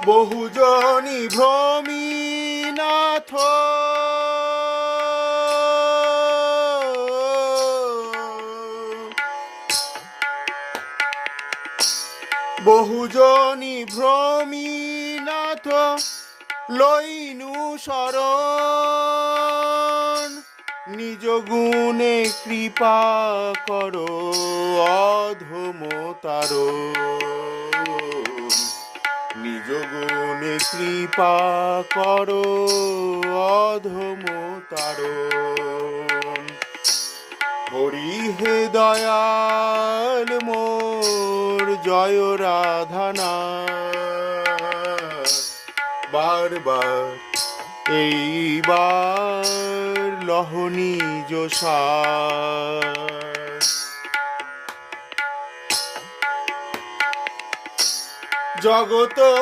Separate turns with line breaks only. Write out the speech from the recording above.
বহুজনী ভ্রমীনাথ বহুজনী ভ্রমীনাথ লইনু শরণ নিজ গুণে কৃপা করো অধমতারণ নিজ গুণে কৃপা করো অধমতারণ হরি হে দয়াল মোর জয় রাধানাথ বারবার এইবার লহনি যোসার জগত